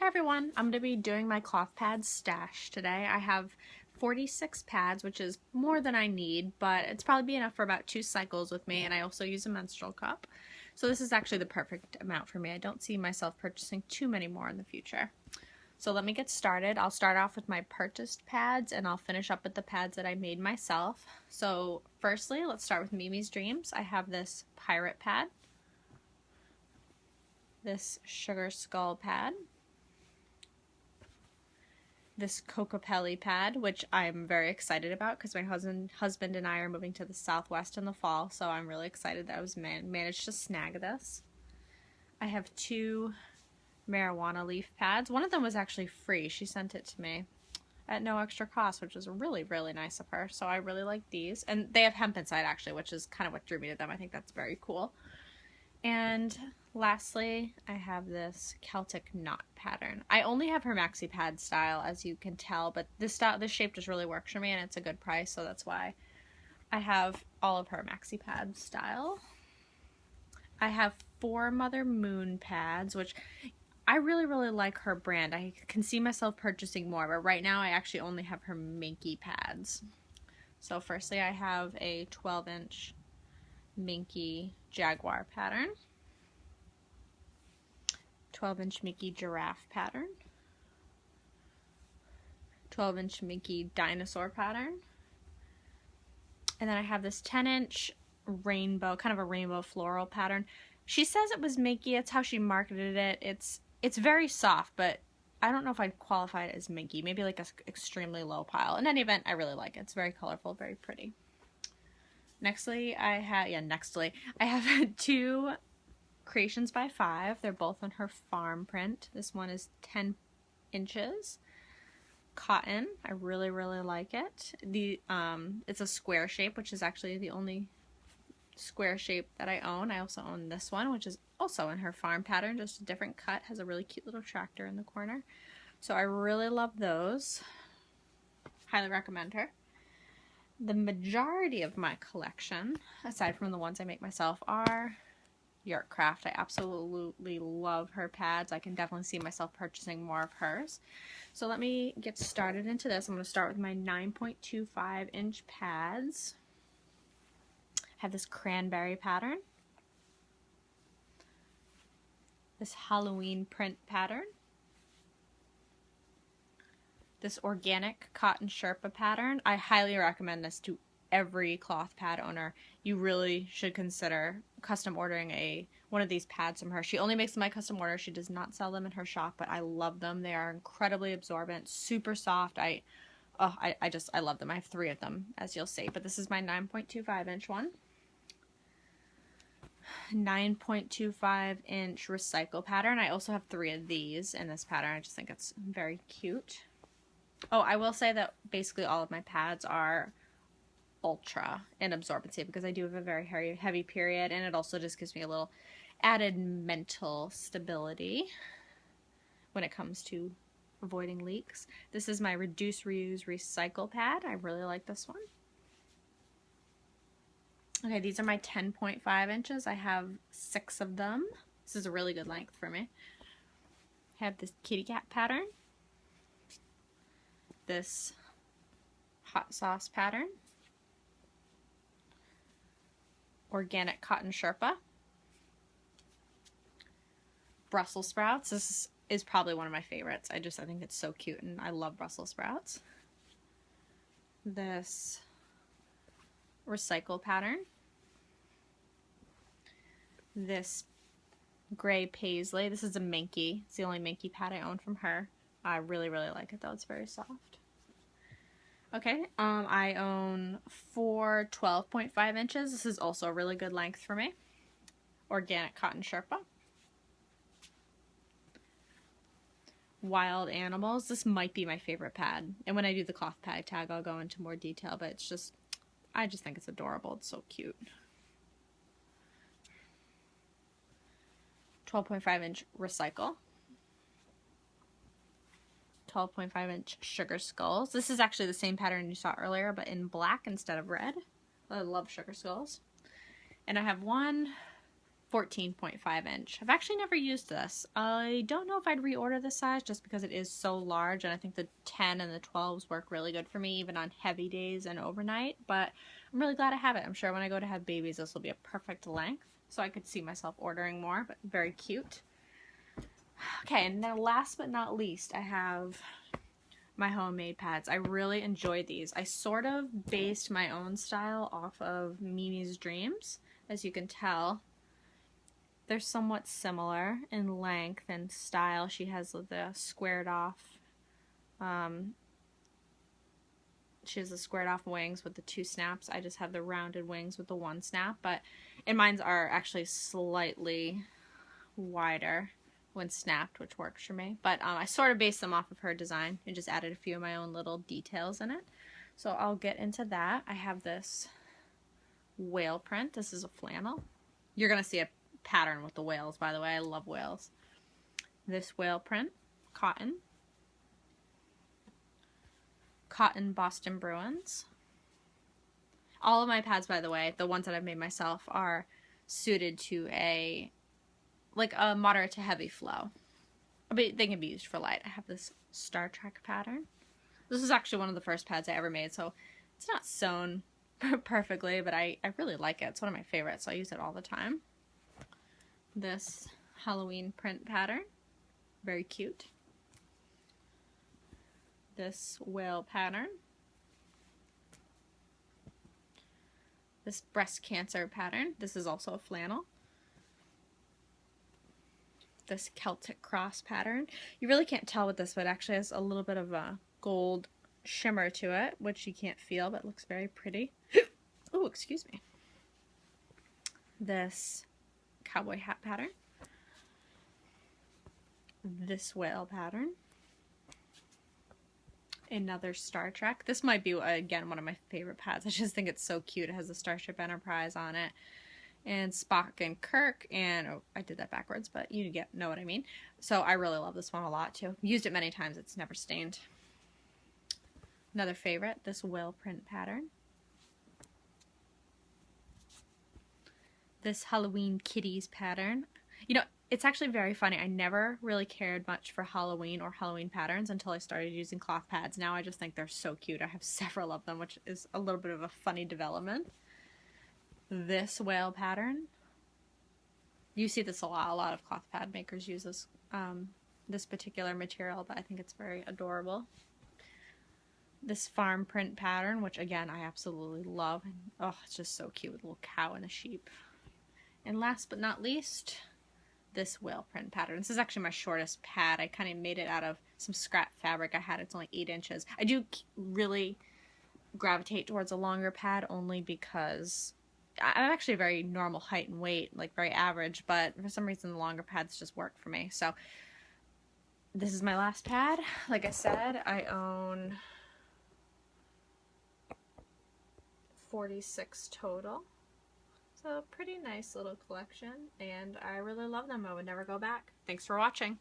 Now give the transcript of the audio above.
everyone, I'm going to be doing my cloth pads stash today. I have 46 pads, which is more than I need, but it's probably be enough for about 2 cycles with me, and I also use a menstrual cup. So this is actually the perfect amount for me. I don't see myself purchasing too many more in the future. So let me get started. I'll start off with my purchased pads, and I'll finish up with the pads that I made myself. So firstly, let's start with Mimi's Dreams. I have this pirate pad, this sugar skull pad, this Cocopelli pad, which I'm very excited about because my husband and I are moving to the Southwest in the fall, so I'm really excited that I was managed to snag this. I have 2 marijuana leaf pads. One of them was actually free. She sent it to me at no extra cost, which was really, really nice of her. So I really like these. And they have hemp inside, actually, which is kind of what drew me to them. I think that's very cool. And lastly, I have this Celtic knot pattern. I only have her maxi pad style, as you can tell, but this shape just really works for me, and it's a good price, so that's why I have all of her maxi pad style. I have 4 MotherMoonPads, which I really, really like her brand. I can see myself purchasing more, but right now I actually only have her Minky pads. So firstly, I have a 12-inch Minky Jaguar pattern, 12-inch Minky Giraffe pattern, 12-inch Minky Dinosaur pattern, and then I have this 10-inch rainbow, kind of a rainbow floral pattern. She says it was Minky, it's how she marketed it. It's very soft, but I don't know if I'd qualify it as Minky. Maybe like an extremely low pile. In any event, I really like it. It's very colorful, very pretty. Nextly, I have 2 Creations by 5. They're both on her farm print. This one is 10 inches. Cotton. I really, really like it. It's a square shape, which is actually the only square shape that I own. I also own this one, which is also in her farm pattern, just a different cut. Has a really cute little tractor in the corner. So I really love those. Highly recommend her. The majority of my collection, aside from the ones I make myself, are Yurtcraft. I absolutely love her pads. I can definitely see myself purchasing more of hers. So let me get started into this. I'm going to start with my 9.25 inch pads. I have this cranberry pattern, this Halloween print pattern, this organic cotton Sherpa pattern. I highly recommend this to every cloth pad owner. You really should consider custom ordering one of these pads from her. She only makes them by custom order. She does not sell them in her shop, but I love them. They are incredibly absorbent, super soft. I love them. I have 3 of them, as you'll see, but this is my 9.25 inch one. 9.25 inch recycle pattern. I also have 3 of these in this pattern. I just think it's very cute. Oh, I will say that basically all of my pads are ultra in absorbency because I do have a very heavy period, and it also just gives me a little added mental stability when it comes to avoiding leaks. This is my Reduce, Reuse, Recycle pad. I really like this one. Okay, these are my 10.5 inches. I have 6 of them. This is a really good length for me. I have this kitty cat pattern, this hot sauce pattern, organic cotton Sherpa, Brussels sprouts. This is probably one of my favorites. I think it's so cute, and I love Brussels sprouts. This recycle pattern, this gray paisley. This is a Minky. It's the only Minky pad I own from her. I really, really like it though. It's very soft. Okay, I own 4 12.5 inches. This is also a really good length for me. Organic cotton Sherpa. Wild Animals. This might be my favorite pad. And when I do the cloth pad tag, I'll go into more detail, but I just think it's adorable. It's so cute. 12.5 inch recycle. 12.5 inch sugar skulls. This is actually the same pattern you saw earlier, but in black instead of red. I love sugar skulls. And I have 1 14.5 inch. I've actually never used this. I don't know if I'd reorder this size just because it is so large, and I think the 10 and the 12s work really good for me even on heavy days and overnight, but I'm really glad I have it. I'm sure when I go to have babies this will be a perfect length, so I could see myself ordering more, but very cute. Okay, and then last but not least, I have my homemade pads. I really enjoyed these. I sort of based my own style off of Mimi's Dreams, as you can tell. They're somewhat similar in length and style. She has the squared off, she has the squared off wings with the 2 snaps. I just have the rounded wings with the 1 snap, and mine are actually slightly wider when snapped, which works for me. But I sort of based them off of her design and just added a few of my own little details in it. So I'll get into that. I have this whale print. This is a flannel. You're going to see a pattern with the whales, by the way. I love whales. This whale print, cotton Boston Bruins. All of my pads, by the way, the ones that I've made myself, are suited to a moderate to heavy flow. But they can be used for light. I have this Star Trek pattern. This is actually one of the first pads I ever made, so it's not sewn perfectly, but I really like it. It's one of my favorites, so I use it all the time. This Halloween print pattern, very cute. This whale pattern. This breast cancer pattern. This is also a flannel. This Celtic cross pattern. You really can't tell with this, but it actually has a little bit of a gold shimmer to it, which you can't feel, but looks very pretty. Oh, excuse me. This cowboy hat pattern. This whale pattern. Another Star Trek. This might be, again, one of my favorite pads. I just think it's so cute. It has the Starship Enterprise on it, and Spock and Kirk, and oh, I did that backwards, but you know what I mean. So I really love this one a lot too. Used it many times. It's never stained. Another favorite, this whale print pattern. This Halloween kitties pattern. You know, it's actually very funny. I never really cared much for Halloween or Halloween patterns until I started using cloth pads. Now I just think they're so cute. I have several of them, which is a little bit of a funny development. This whale pattern. You see this a lot. A lot of cloth pad makers use this, this particular material, but I think it's very adorable. This farm print pattern, which again I absolutely love. And, oh, it's just so cute with a little cow and a sheep. And last but not least, this whale print pattern. This is actually my shortest pad. I kind of made it out of some scrap fabric I had. It's only 8 inches. I do really gravitate towards a longer pad only because I'm actually a very normal height and weight, like very average, but for some reason the longer pads just work for me. So this is my last pad. Like I said, I own 46 total. So pretty nice little collection, and I really love them. I would never go back. Thanks for watching.